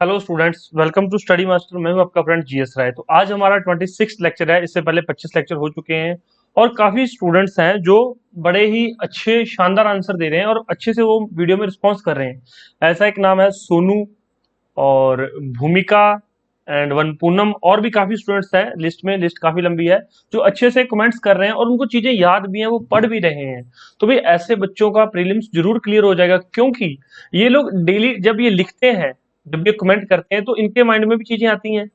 Hello students, welcome to study master. मैं हूं आपका फ्रेंड जीएस राय। तो आज हमारा 26 लेक्चर है। इससे पहले 25 लेक्चर हो चुके हैं और काफी स्टूडेंट्स हैं जो बड़े ही अच्छे शानदार आंसर दे रहे हैं और अच्छे से वो वीडियो में रिस्पॉन्स कर रहे हैं। ऐसा एक नाम है सोनू और भूमिका एंड वन पूनम, और भी काफी स्टूडेंट्स हैं लिस्ट में। लिस्ट काफी लंबी है जो अच्छे से कमेंट्स कर रहे हैं और उनको चीजें याद भी हैं, वो पढ़ भी रहे हैं। तो भाई ऐसे बच्चों का प्रीलिम्स जरूर क्लियर हो जाएगा, क्योंकि ये लोग डेली जब ये लिखते हैं, जब ये कमेंट करते हैं, तो इनके माइंड में भी चीजें आती हैं।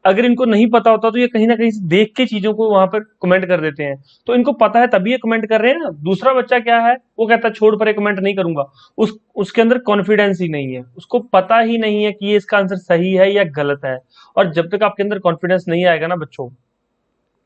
अगर इनको नहीं पता होता तो ये कहीं ना कहीं से देख के चीजों को वहां पर कमेंट कर देते हैं। तो इनको पता है तभी ये कमेंट कर रहे हैं ना। दूसरा बच्चा क्या है, वो कहता है छोड़ पर ये कमेंट नहीं करूंगा। उसके अंदर कॉन्फिडेंस ही नहीं है, उसको पता ही नहीं है कि ये इसका आंसर सही है या गलत है। और जब तक आपके अंदर कॉन्फिडेंस नहीं आएगा ना बच्चों,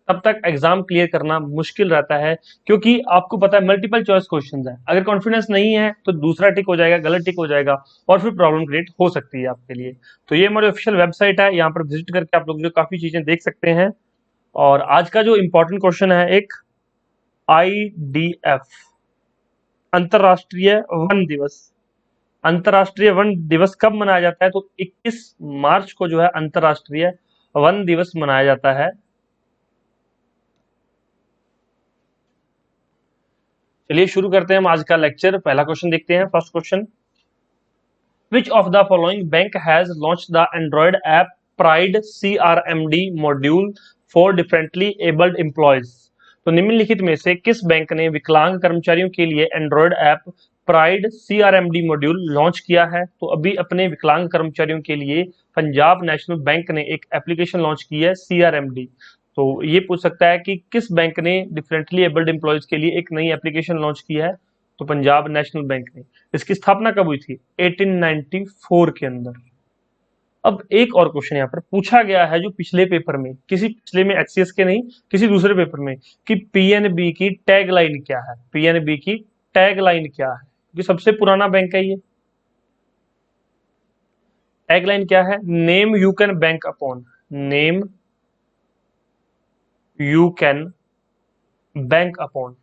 तब तक एग्जाम क्लियर करना मुश्किल रहता है, क्योंकि आपको पता है मल्टीपल चॉइस क्वेश्चंस है। अगर कॉन्फिडेंस नहीं है तो दूसरा टिक हो जाएगा, गलत टिक हो जाएगा और फिर प्रॉब्लम क्रिएट हो सकती है आपके लिए। तो ये हमारी ऑफिशियल वेबसाइट है, यहाँ पर विजिट करके आप लोग जो काफी चीजें देख सकते हैं। और आज का जो इंपॉर्टेंट क्वेश्चन है, एक IDF अंतरराष्ट्रीय वन दिवस। अंतरराष्ट्रीय वन दिवस कब मनाया जाता है? तो 21 मार्च को जो है अंतरराष्ट्रीय वन दिवस मनाया जाता है। चलिए शुरू करते हैं हम आज का लेक्चर। पहला क्वेश्चन देखते हैं। First question, which of the following bank has launch the Android app pride CRMD module for differently abled employees? तो निम्नलिखित में से किस बैंक ने विकलांग कर्मचारियों के लिए Android app pride CRMD module launch किया है? तो अभी अपने विकलांग कर्मचारियों के लिए पंजाब नेशनल बैंक ने एक एप्लीकेशन लॉन्च की है, CRMD। तो ये पूछ सकता है कि किस बैंक ने डिफरेंटली एबल्ड एम्प्लॉयज के लिए एक नई एप्लीकेशन लॉन्च की है? तो पंजाब नेशनल बैंक ने। इसकी स्थापना कब हुई थी? 1894 के अंदर। अब एक और क्वेश्चन यहाँ पर पूछा गया है, जो पिछले पेपर में, किसी पिछले में HCS के नहीं, किसी दूसरे पेपर में, कि PNB की टैग लाइन क्या है? PNB की टैग लाइन क्या है? ये सबसे पुराना बैंक है। ये टैग लाइन क्या है? Name you can bank upon. Name you can bank upon.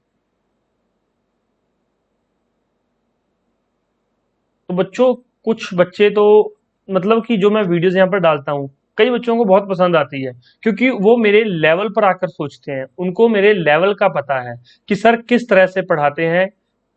तो बच्चों, कुछ बच्चे तो मतलब कि जो मैं वीडियोस यहाँ पर डालता हूँ, कई बच्चों को बहुत पसंद आती है, क्योंकि वो मेरे लेवल पर आकर सोचते हैं। उनको मेरे लेवल का पता है कि सर किस तरह से पढ़ाते हैं,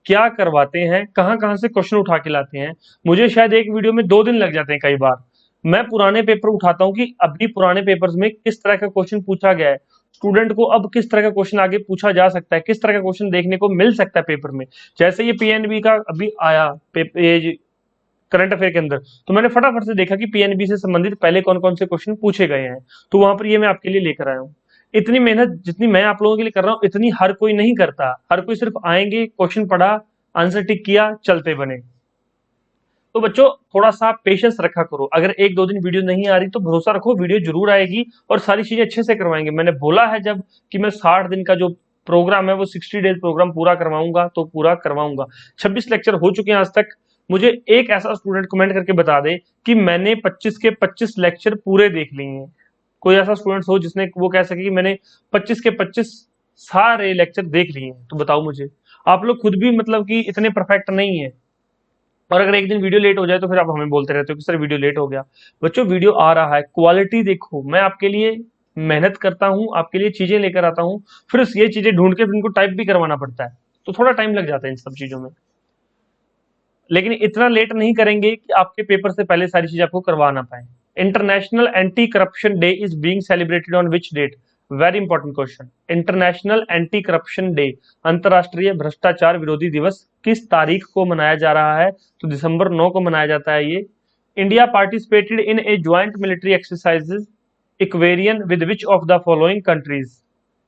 क्या करवाते हैं, कहाँ कहाँ से क्वेश्चन उठा के लाते हैं। मुझे शायद एक वीडियो में 2 दिन लग जाते हैं कई बार। मैं पुराने पेपर उठाता हूँ कि अभी पुराने पेपर्स में किस तरह का क्वेश्चन पूछा गया है, स्टूडेंट को अब किस तरह का क्वेश्चन आगे पूछा जा सकता है, किस तरह का क्वेश्चन देखने को मिल सकता है पेपर में। जैसे ये PNB का अभी आया करंट अफेयर के अंदर, तो मैंने फटाफट से देखा कि PNB से संबंधित पहले कौन कौन से क्वेश्चन पूछे गए हैं। तो वहां पर ये मैं आपके लिए लेकर आया हूँ। इतनी मेहनत जितनी मैं आप लोगों के लिए कर रहा हूँ, इतनी हर कोई नहीं करता। हर कोई सिर्फ आएंगे, क्वेश्चन पढ़ा, आंसर टिक किया, चलते बने। तो बच्चों, थोड़ा सा पेशेंस रखा करो। अगर 1-2 दिन वीडियो नहीं आ रही तो भरोसा रखो, वीडियो जरूर आएगी और सारी चीजें अच्छे से करवाएंगे। मैंने बोला है जब कि मैं 60 दिन का जो प्रोग्राम है वो 60 डेज प्रोग्राम पूरा करवाऊंगा, तो पूरा करवाऊंगा। 26 लेक्चर हो चुके हैं आज तक। मुझे एक ऐसा स्टूडेंट कमेंट करके बता दे कि मैंने 25 के 25 लेक्चर पूरे देख लिए हैं। कोई ऐसा स्टूडेंट हो जिसने वो कह सके कि मैंने 25 के 25 सारे लेक्चर देख लिए हैं, तो बताओ मुझे। आप लोग खुद भी मतलब कि इतने परफेक्ट नहीं है, और अगर एक दिन वीडियो लेट हो जाए तो फिर आप हमें बोलते रहते हो कि सर वीडियो लेट हो गया। बच्चों, वीडियो आ रहा है, क्वालिटी देखो। मैं आपके लिए मेहनत करता हूँ, आपके लिए चीजें लेकर आता हूँ, फिर ये चीजें ढूंढ के फिर इनको टाइप भी करवाना पड़ता है, तो थोड़ा टाइम लग जाता है इन सब चीजों में। लेकिन इतना लेट नहीं करेंगे कि आपके पेपर से पहले सारी चीज आपको करवा ना पाए। International anti corruption day is being celebrated on which date? Very important question. International anti corruption day, अंतरराष्ट्रीय भ्रष्टाचार विरोधी दिवस, किस तारीख को मनाया जा रहा है? तो दिसंबर 9 को मनाया जाता है ये। India participated in a joint military exercises Ekuverin with which of the following countries?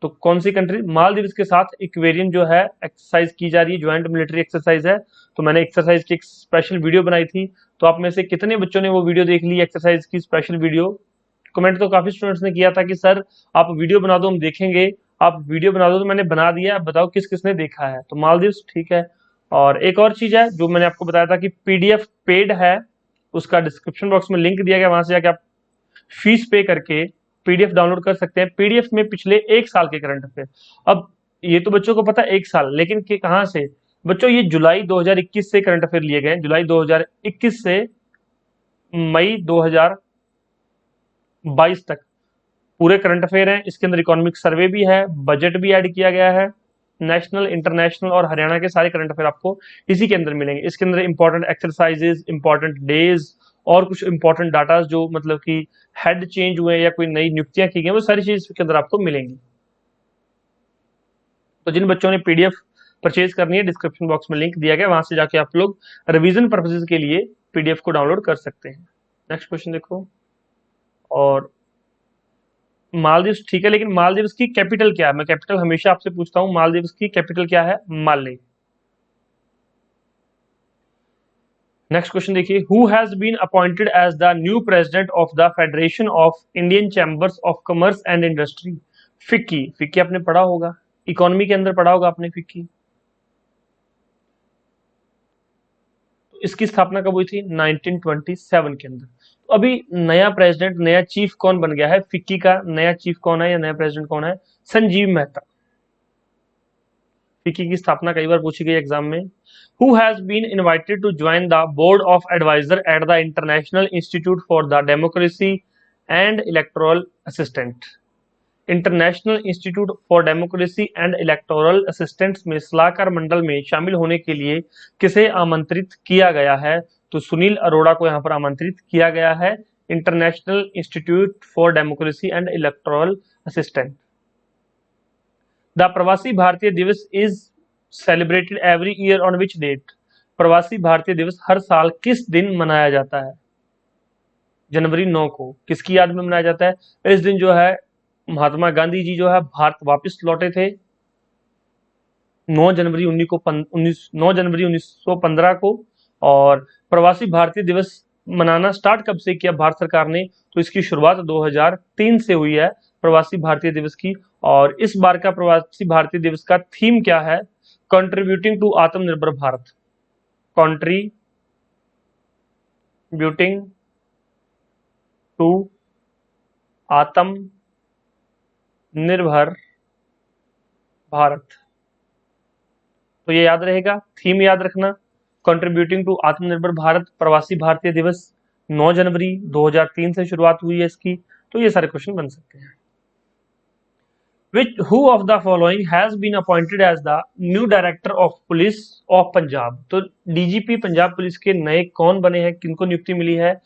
तो कौन सी कंट्री? मालदीव के साथ इक्वेरियन जो है एक्सरसाइज की जा रही है, ज्वाइंट मिलिट्री एक्सरसाइज है। तो मैंने एक्सरसाइज की एक स्पेशल वीडियो बनाई थी। तो आप में से कितने बच्चों ने वो वीडियो देख ली, एक्सरसाइज की स्पेशल वीडियो? कमेंट तो काफी स्टूडेंट्स ने किया था कि सर आप वीडियो बना दो, हम देखेंगे। आप वीडियो बना दो, तो मैंने बना दिया। अब बताओ किस किसने देखा है? तो मालदीव, ठीक है। और एक और चीज है जो मैंने आपको बताया था कि PDF पेड है, उसका डिस्क्रिप्शन बॉक्स में लिंक दिया गया, वहां से जाके आप फीस पे करके PDF डाउनलोड कर सकते हैं। PDF में पिछले 1 साल के करंट अफेयर। अब ये तो बच्चों को पता है 1 साल, लेकिन कहाँ से बच्चों? ये जुलाई 2021 से करंट अफेयर लिए गए, जुलाई 2021 से मई 2022 तक पूरे करंट अफेयर हैं। इसके अंदर इकोनॉमिक सर्वे भी है, बजट भी ऐड किया गया है। नेशनल, इंटरनेशनल और हरियाणा के सारे करंट अफेयर आपको इसी के अंदर मिलेंगे। इसके अंदर इंपॉर्टेंट एक्सरसाइजेज, इंपॉर्टेंट डेज और कुछ इंपॉर्टेंट डाटा जो मतलब कि हेड चेंज हुए या कोई नई नियुक्तियां की गई, वो सारी चीज इसके अंदर आपको मिलेंगी। तो जिन बच्चों ने पीडीएफ परचेज करनी है, डिस्क्रिप्शन बॉक्स में लिंक दिया गया, वहां से जाके आप लोग रिवीजन पर्पसेज के लिए पीडीएफ को डाउनलोड कर सकते हैं। नेक्स्ट क्वेश्चन देखो। और मालदीव्स ठीक है, लेकिन मालदीव्स की कैपिटल क्या है? मैं कैपिटल हमेशा आपसे पूछता हूँ, मालदीव्स की कैपिटल क्या है? माले। नेक्स्ट क्वेश्चन देखिए, who has been appointed as the new president of the federation of Indian chambers of commerce and industry? FICCI. FICCI आपने पढ़ा होगा, इकोनॉमी के अंदर पढ़ा होगा आपने फिक्की। तो इसकी स्थापना कब हुई थी? 1927 के अंदर। तो अभी नया प्रेसिडेंट, नया चीफ कौन बन गया है फिक्की का? नया चीफ कौन है या नया प्रेसिडेंट कौन है? संजीव मेहता। फिक्की की स्थापना कई बार पूछी गई एग्जाम में। Who has been invited to join the board of advisor at the international institute for the democracy and electoral assistant? International institute for democracy and electoral assistants में सलाहकार मंडल में शामिल होने के लिए किसे आमंत्रित किया गया है? तो सुनील अरोड़ा को यहाँ पर आमंत्रित किया गया है, international institute for democracy and electoral assistant. The Pravasi Bharatiya Divas is celebrated every year on which date? Pravasi Bharatiya दिवस हर साल किस दिन मनाया जाता है? जनवरी 9 को। किसकी याद में मनाया जाता है? इस दिन जो है महात्मा गांधी जी जो है भारत वापस लौटे थे 9 जनवरी 1915 को। और प्रवासी भारतीय दिवस मनाना स्टार्ट कब से किया भारत सरकार ने? तो इसकी शुरुआत 2003 से हुई है प्रवासी भारतीय दिवस की। और इस बार का प्रवासी भारतीय दिवस का थीम क्या है? कंट्रीब्यूटिंग टू आत्मनिर्भर भारत। कंट्रीब्यूटिंग टू आत्मनिर्भर भारत। तो ये याद रहेगा, थीम याद रखना, कंट्रीब्यूटिंग टू आत्मनिर्भर भारत, प्रवासी भारतीय दिवस 9 जनवरी 2003 से शुरुआत हुई है इसकी। तो ये सारे क्वेश्चन बन सकते हैं। Who of the following has been appointed as the new director of police of Punjab? तो डीजीपी पंजाब पुलिस के नए कौन बने हैं, किनको नियुक्ति मिली है?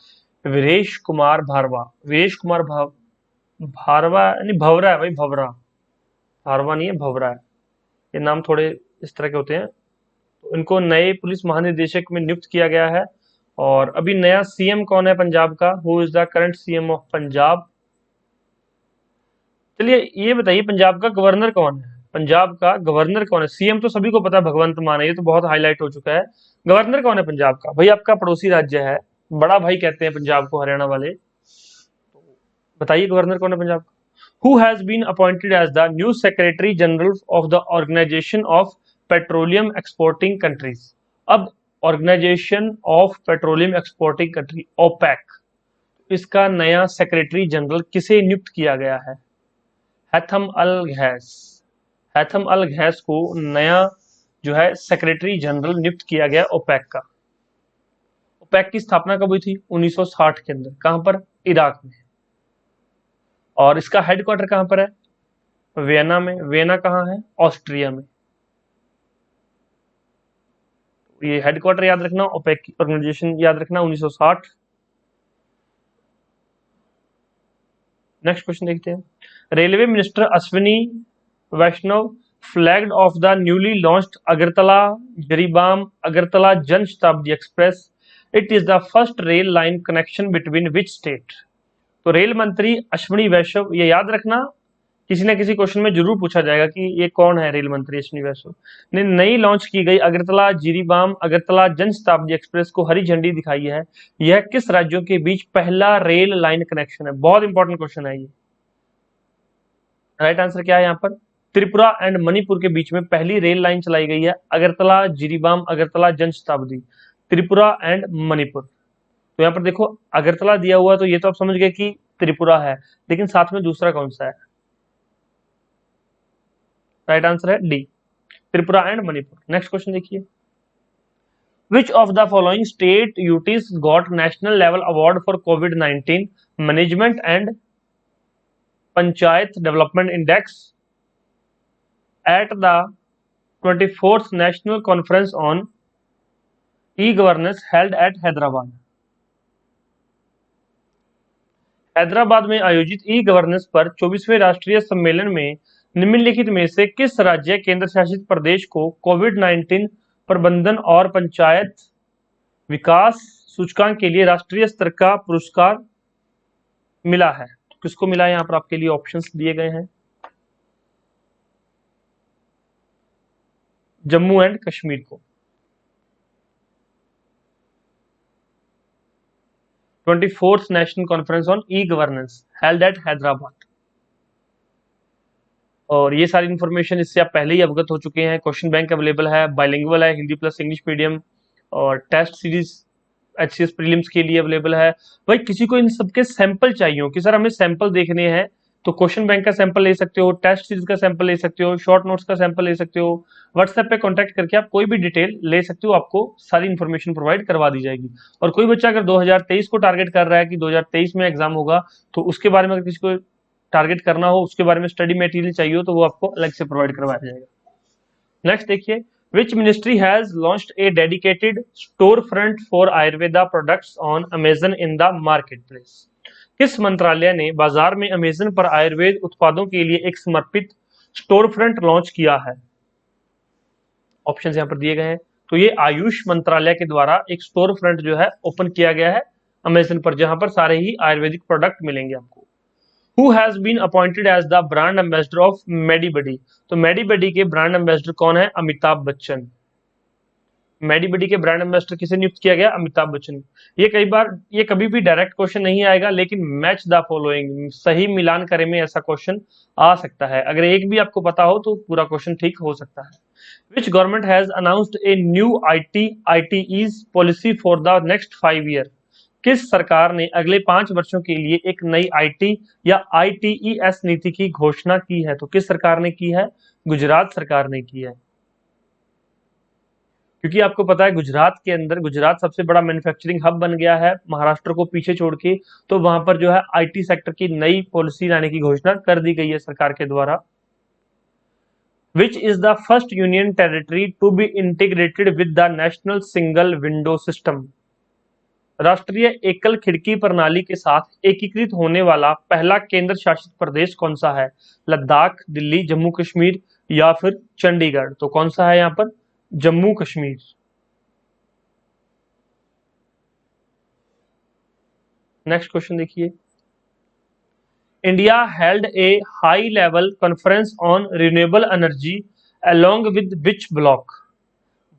वीरेश कुमार भारवा। वीरेश कुमार भारवा नहीं, भवरा है भाई, भवरा। भारवा नहीं है, भवरा है। ये नाम थोड़े इस तरह के होते हैं। तो इनको नए पुलिस महानिदेशक में नियुक्त किया गया है। और अभी नया सीएम कौन है पंजाब का? Who is the current CM of Punjab? चलिए ये बताइए, पंजाब का गवर्नर कौन है? पंजाब का गवर्नर कौन है? सीएम तो सभी को पता है, भगवंत मान है, ये तो बहुत हाईलाइट हो चुका है। गवर्नर कौन है पंजाब का? भाई आपका पड़ोसी राज्य है, बड़ा भाई कहते हैं पंजाब को हरियाणा वाले। बताइए गवर्नर कौन है पंजाब का? Who has been appointed as the new secretary general of the organisation of petroleum exporting countries? अब organisation of petroleum exporting country, OPEC, इसका नया सेक्रेटरी जनरल किसे नियुक्त किया गया है? हैथम अल घैस। हैथम अल घैस को नया जो है सेक्रेटरी जनरल नियुक्त किया गया ओपेक का। ओपेक की स्थापना कब हुई थी? 1960 के अंदर। कहां पर? इराक में। और इसका हेडक्वार्टर कहां पर है? वियना में। वियना कहां है? ऑस्ट्रिया में। ये हेडक्वार्टर याद रखना, ओपेक की ऑर्गेनाइजेशन याद रखना, 1960। नेक्स्ट क्वेश्चन देखते हैं। Railway minister Ashwini Vaishnaw flagged off the newly launched Agartala Jiribam Agartala Jan Shatabdi express. It is the first rail line connection between which state? तो रेल मंत्री अश्विनी वैष्णव, ये याद रखना, किसी ना किसी क्वेश्चन में जरूर पूछा जाएगा कि ये कौन है रेल मंत्री अश्विनी वैष्णव, ने नई लॉन्च की गई अगरतला जिरीबाम अगरतला जन शताब्दी एक्सप्रेस को हरी झंडी दिखाई है। यह किस राज्यों के बीच पहला रेल लाइन कनेक्शन है? बहुत इंपॉर्टेंट क्वेश्चन है ये। राइट आंसर क्या है यहाँ पर? त्रिपुरा एंड मणिपुर के बीच में पहली रेल लाइन चलाई गई है, अगरतला जिरीबाम अगरतला जन शताब्दी, त्रिपुरा एंड मणिपुर। तो यहाँ पर देखो अगरतला दिया हुआ, तो ये तो आप समझ गए कि त्रिपुरा है, लेकिन साथ में दूसरा कौन सा है? राइट आंसर है D, Tripura and Manipur. Next question देखिए। Which of the following state UTs got national level award for COVID-19 management and Panchayat Development Index at the 24th National Conference on E-Governance held at Hyderabad? Hyderabad में आयोजित e governance पर 24वें राष्ट्रीय सम्मेलन में निम्नलिखित में से किस राज्य केंद्र शासित प्रदेश को कोविड-19 प्रबंधन और पंचायत विकास सूचकांक के लिए राष्ट्रीय स्तर का पुरस्कार मिला है? तो किसको मिला है? यहाँ पर आपके लिए ऑप्शंस दिए गए हैं। जम्मू एंड कश्मीर को। 24th national conference on e governance held at Hyderabad. और ये सारी इंफॉर्मेशन इससे आप पहले ही अवगत हो चुके हैं। क्वेश्चन बैंक अवेलेबल है, बाइलिंगुअल है, हिंदी प्लस इंग्लिश मीडियम, और टेस्ट सीरीज HCS प्रीलिम्स के लिए अवेलेबल है। भाई किसी को इन सबके सैंपल चाहिए हो कि सर हमें सैंपल देखने हैं, तो क्वेश्चन बैंक का सैंपल ले सकते हो, टेस्ट सीरीज का सैंपल ले सकते हो, शॉर्ट नोट्स का सैंपल ले सकते हो। व्हाट्सएप पे कांटेक्ट करके आप कोई भी डिटेल ले सकते हो, आपको सारी इंफॉर्मेशन प्रोवाइड करवा दी जाएगी। और कोई बच्चा अगर 2023 को टारगेट कर रहा है कि 2023 में एग्जाम होगा, तो उसके बारे में अगर किसी को टारगेट करना हो, उसके बारे में स्टडी मटेरियल चाहिए हो, तो वो आपको अलग से प्रोवाइड करवाया जाएगा। नेक्स्ट देखिए, which ministry has launched a dedicated storefront for Ayurveda products on Amazon in the marketplace? किस मंत्रालय ने बाजार में अमेजन पर आयुर्वेद उत्पादों के लिए एक समर्पित स्टोर फ्रंट लॉन्च किया है? ऑप्शंस यहाँ पर दिए गए हैं। तो ये आयुष मंत्रालय के द्वारा एक स्टोर फ्रंट जो है ओपन किया गया है अमेजन पर, जहां पर सारे ही आयुर्वेदिक प्रोडक्ट मिलेंगे आपको। Who has been appointed as the brand ambassador of Medibuddy? तो मेडीबडी के ब्रांड एम्बेसडर कौन है? अमिताभ बच्चन। मेडीबडी के ब्रांड एम्बेसडर किसे नियुक्त किया गया? अमिताभ बच्चन। ये कभी भी डायरेक्ट क्वेश्चन नहीं आएगा, लेकिन मैच द फॉलोइंग, सही मिलान करे में ऐसा क्वेश्चन आ सकता है। अगर एक भी आपको पता हो तो पूरा क्वेश्चन ठीक हो सकता है। Which government has announced a new ITEs policy for the next 5 year? किस सरकार ने अगले 5 वर्षों के लिए एक नई IT या ITES नीति की घोषणा की है? तो किस सरकार ने की है? गुजरात सरकार ने की है। क्योंकि आपको पता है गुजरात के अंदर, गुजरात सबसे बड़ा मैन्युफैक्चरिंग हब बन गया है महाराष्ट्र को पीछे छोड़ के, तो वहां पर जो है IT सेक्टर की नई पॉलिसी लाने की घोषणा कर दी गई है सरकार के द्वारा। Which is the first union territory to be integrated with the national single window system? राष्ट्रीय एकल खिड़की प्रणाली के साथ एकीकृत होने वाला पहला केंद्र शासित प्रदेश कौन सा है? लद्दाख, दिल्ली, जम्मू कश्मीर या फिर चंडीगढ़? तो कौन सा है यहाँ पर? जम्मू कश्मीर। नेक्स्ट क्वेश्चन देखिए, India held A high level conference on renewable energy along with which block?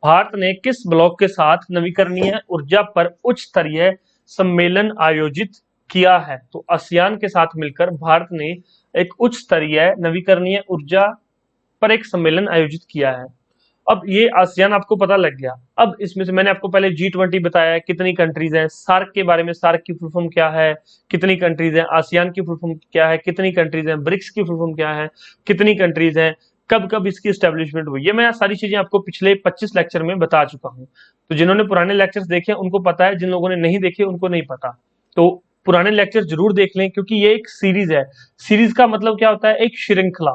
Bharat ने किस ब्लॉक के साथ नवीकरणीय ऊर्जा पर उच्च स्तरीय सम्मेलन आयोजित किया है? तो आसियान के साथ मिलकर भारत ने एक उच्च स्तरीय नवीकरणीय ऊर्जा पर एक सम्मेलन आयोजित किया है। अब ये आसियान आपको पता लग गया। अब इसमें से मैंने आपको पहले G20 बताया, कितनी कंट्रीज हैं, सार्क के बारे में, सार्क की फुल फॉर्म क्या है, कितनी कंट्रीज हैं, आसियान की फुल फॉर्म क्या है, कितनी कंट्रीज हैं, ब्रिक्स की फुल फॉर्म क्या है, कितनी कंट्रीज हैं, कब कब इसकी एस्टेब्लिशमेंट हुई, ये मैं सारी चीजें आपको पिछले 25 लेक्चर में बता चुका हूं। तो जिन्होंने पुराने लेक्चर्स देखे उनको पता है, जिन लोगों ने नहीं देखे उनको नहीं पता। तो पुराने लेक्चर जरूर देख लें, क्योंकि ये एक सीरीज है। सीरीज का मतलब क्या होता है? एक श्रृंखला।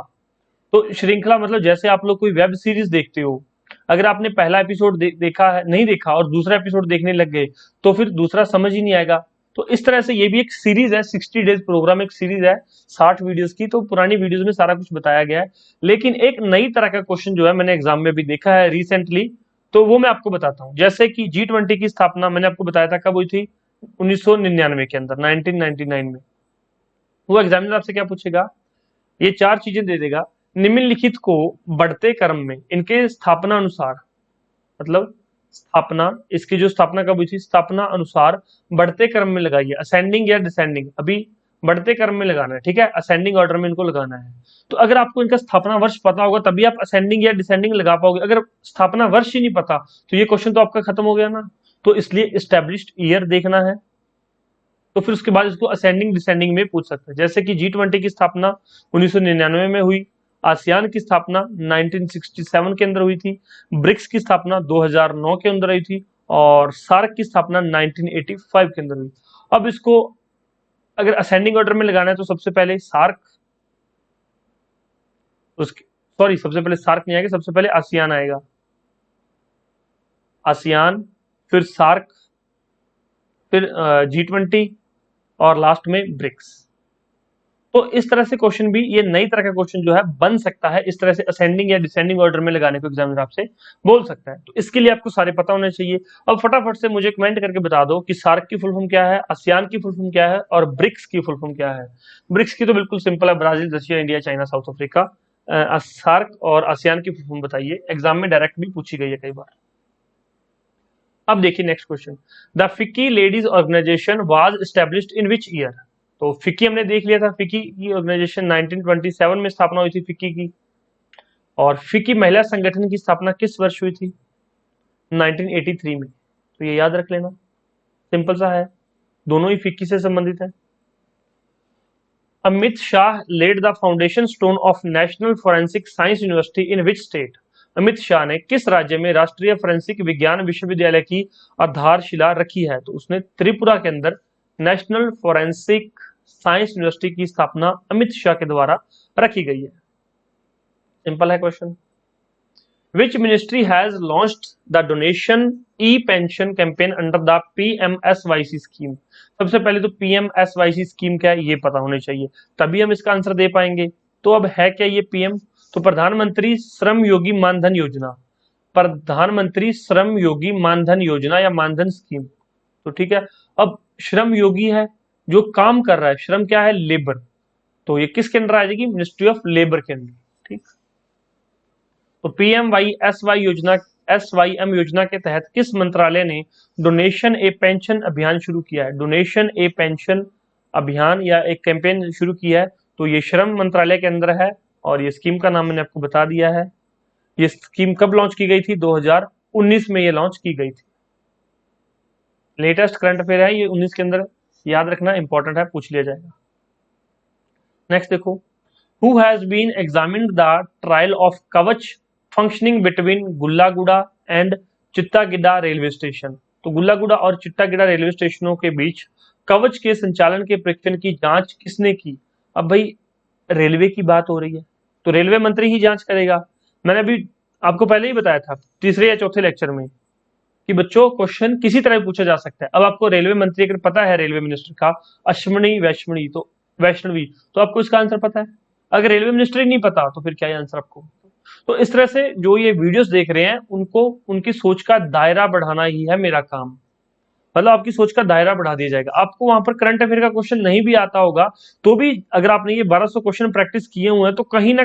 तो श्रृंखला मतलब जैसे आप लोग कोई वेब सीरीज देखते हो, अगर आपने पहला एपिसोड देखा है, नहीं देखा और दूसरा एपिसोड देखने लग गए, तो फिर दूसरा समझ ही नहीं आएगा। तो इस तरह से ये भी एक सीरीज है, 60 डेज प्रोग्राम एक सीरीज है 60 वीडियोस की। तो पुरानी वीडियोस में सारा कुछ बताया गया है, लेकिन एक नई तरह का क्वेश्चन जो है मैंने एग्जाम में भी देखा है रिसेंटली, तो वो मैं आपको बताता हूँ। जैसे कि G20 की स्थापना मैंने आपको बताया था कब हुई थी? 1999 के अंदर, 1999 में। वो एग्जामिनर आपसे क्या पूछेगा? ये 4 चीजें दे देगा। निम्नलिखित को बढ़ते क्रम में इनके स्थापना अनुसार, मतलब स्थापना, इसकी जो स्थापना कब हुई थी, स्थापना अनुसार बढ़ते क्रम में लगाइए, असेंडिंग या डिसेंडिंग। अभी बढ़ते क्रम में लगाना है, ठीक है, असेंडिंग ऑर्डर में इनको लगाना है। तो अगर आपको इनका स्थापना वर्ष पता होगा तभी आप असेंडिंग या डिसेंडिंग लगा पाओगे। अगर स्थापना वर्ष ही नहीं पता तो ये क्वेश्चन तो आपका खत्म हो गया ना। तो इसलिए एस्टेब्लिश्ड ईयर देखना है, तो फिर उसके बाद इसको असेंडिंग डिसेंडिंग में पूछ सकते हैं। जैसे कि G20 की स्थापना 1999 में हुई, आसियान की स्थापना 1967 के अंदर हुई थी, ब्रिक्स की स्थापना 2009 के अंदर हुई थी, और सार्क की स्थापना 1985 के अंदर हुई। अब इसको अगर असेंडिंग ऑर्डर में लगाना है तो सबसे पहले सार्क, उसके सॉरी सबसे पहले सार्क नहीं आएगा, सबसे पहले आसियान आएगा, आसियान, फिर सार्क, फिर G20 और लास्ट में ब्रिक्स। तो इस तरह से क्वेश्चन भी, ये नई तरह का क्वेश्चन जो है बन सकता है, इस तरह से असेंडिंग या डिसेंडिंग ऑर्डर में लगाने को एग्जामिनर आपसे बोल सकता है। तो इसके लिए आपको सारे पता होने चाहिए। अब फटाफट से मुझे कमेंट करके बता दो कि सार्क की फुल फॉर्म क्या है, आसियान की फुल फॉर्म क्या है और ब्रिक्स की फुल फॉर्म क्या है। ब्रिक्स की तो बिल्कुल सिंपल है, Brazil, Russia, India, China, South Africa. SAARC और आसियान की फुल फॉर्म बताइए, एग्जाम में डायरेक्ट भी पूछी गई है कई बार। अब देखिए next question, the FICCI ladies organisation was established in which year. तो फिक्की हमने देख लिया था, फिक्की की ऑर्गेनाइजेशन 1927 में स्थापना हुई थी फिक्की की। और फिक्की महिला संगठन की स्थापना किस वर्ष हुई थी, 1983 में। तो ये याद रख लेना, सिंपल सा है, दोनों ही फिक्की से संबंधित है। Amit Shah laid the foundation stone of national forensic science university in which state. Amit Shah ने किस राज्य में राष्ट्रीय फोरेंसिक विज्ञान विश्वविद्यालय की आधारशिला रखी है। तो उसने त्रिपुरा के अंदर नेशनल फोरेंसिक साइंस यूनिवर्सिटी की स्थापना अमित शाह के द्वारा रखी गई है। सिंपल है question. Which ministry has launched the donation e-pension campaign under the PMSYC scheme? सबसे पहले तो PMSYC स्कीम क्या है ये पता होना चाहिए, तभी हम इसका आंसर दे पाएंगे। तो अब है क्या ये पीएम, तो प्रधानमंत्री श्रम योगी मानधन योजना, प्रधानमंत्री श्रम योगी मानधन योजना या मानधन स्कीम। तो ठीक है, अब श्रम योगी है जो काम कर रहा है, श्रम क्या है, लेबर, तो ये किसके अंदर आ जाएगी, मिनिस्ट्री ऑफ लेबर के अंदर। ठीक, तो PMYSY योजना, SYM योजना के तहत किस मंत्रालय ने डोनेशन ए पेंशन अभियान शुरू किया है। डोनेशन ए पेंशन अभियान या एक कैंपेन शुरू किया है, तो ये श्रम मंत्रालय के अंदर है और ये स्कीम का नाम मैंने आपको बता दिया है। ये स्कीम कब लॉन्च की गई थी, 2019 में ये लॉन्च की गई थी। लेटेस्ट करंट अफेयर है ये 19 के अंदर, याद रखना इंपॉर्टेंट है, पूछ लिया जाएगा। नेक्स्ट देखो, who has been examined the trial of Kavach functioning between Gullaguda and Chittagidda railway station. तो गुल्लागुड़ा और चित्तागिड्डा रेलवे स्टेशनों के बीच कवच के संचालन के परीक्षण की जांच किसने की। अब भाई रेलवे की बात हो रही है तो रेलवे मंत्री ही जांच करेगा। मैंने अभी आपको पहले ही बताया था तीसरे या चौथे लेक्चर में कि बच्चों क्वेश्चन किसी तरह पूछा जा सकता है। अब आपको रेलवे मंत्री अगर पता है, रेलवे मिनिस्टर का अश्विनी वैष्णवी, तो वैष्णवी, तो आपको इसका आंसर पता है। अगर रेलवे मिनिस्टर ही नहीं पता तो फिर क्या है आंसर आपको। तो इस तरह से जो ये वीडियोस देख रहे हैं उनको उनकी सोच का दायरा बढ़ाना ही है मेरा काम, मतलब आपकी सोच का दायरा बढ़ा दिया जाएगा। आपको वहां पर करंट अफेयर का क्वेश्चन नहीं भी आता होगा तो भी अगर आपने ये 1200 क्वेश्चन प्रैक्टिस किए हुए हैं तो कहीं ना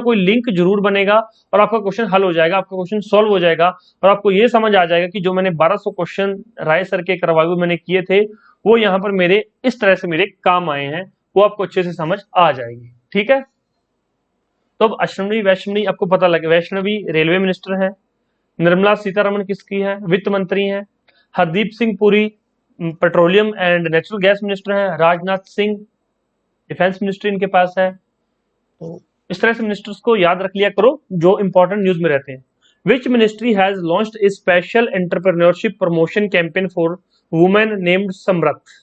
कोई लिंक जरूर बनेगा और आपका क्वेश्चन हल हो जाएगा, आपका क्वेश्चन सॉल्व हो जाएगा और आपको ये समझ आ जाएगा कि जो मैंने 1200 क्वेश्चन राय सर के करवाए हुए मैंने किए थे वो यहाँ पर मेरे इस तरह से मेरे काम आए हैं, वो आपको अच्छे से समझ आ जाएगी। ठीक है, तो अब अश्विनी वैष्णवी आपको पता लगे, वैष्णवी रेलवे मिनिस्टर है, निर्मला सीतारमण किसकी है, वित्त मंत्री हैं, Hardeep Singh Puri petroleum and natural gas minister हैं, राजनाथ सिंह डिफेंस मिनिस्ट्री इनके पास है। तो इस तरह से मिनिस्टर्स को याद रख लिया करो जो इंपॉर्टेंट न्यूज में रहते हैं। Which ministry has launched a special entrepreneurship promotion campaign for women named Samarth.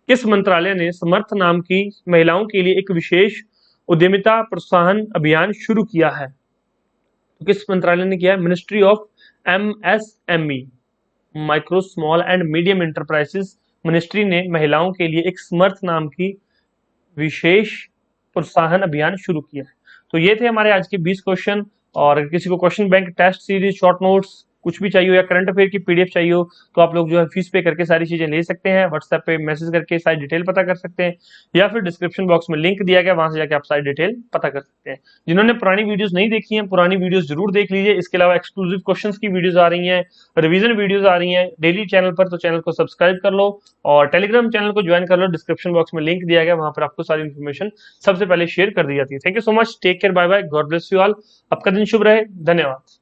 किस मंत्रालय ने समर्थ नाम की महिलाओं के लिए एक विशेष उद्यमिता प्रोत्साहन अभियान शुरू किया है। तो किस मंत्रालय ने किया है, ministry of MSME, micro small and medium enterprises ministry ने महिलाओं के लिए एक समर्थ नाम की विशेष प्रोत्साहन अभियान शुरू किया है। तो ये थे हमारे आज के 20 क्वेश्चन, और अगर किसी को question bank test series short notes कुछ भी चाहिए हो या करंट अफेयर की PDF चाहिए हो तो आप लोग जो है फीस पे करके सारी चीजें ले सकते हैं। व्हाट्सएप पे मैसेज करके सारी डिटेल पता कर सकते हैं या फिर डिस्क्रिप्शन बॉक्स में लिंक दिया गया, वहां से जाके आप सारी डिटेल पता कर सकते हैं। जिन्होंने पुरानी वीडियोस नहीं देखी हैं पुरानी वीडियोस जरूर देख लीजिए। इसके अलावा एक्सक्लूसिव क्वेश्चंस की वीडियोस आ रही हैं, रिवीजन वीडियोस आ रही हैं डेली चैनल पर, तो चैनल को सब्सक्राइब कर लो और टेलीग्राम चैनल को ज्वाइन कर लो। डिस्क्रिप्शन बॉक्स में लिंक दिया गया, वहां पर आपको सारी इन्फॉर्मेशन सबसे पहले शेयर कर दी जाती है। Thank you so much, take care, bye bye, God bless you all. आपका दिन शुभ रहे, धन्यवाद।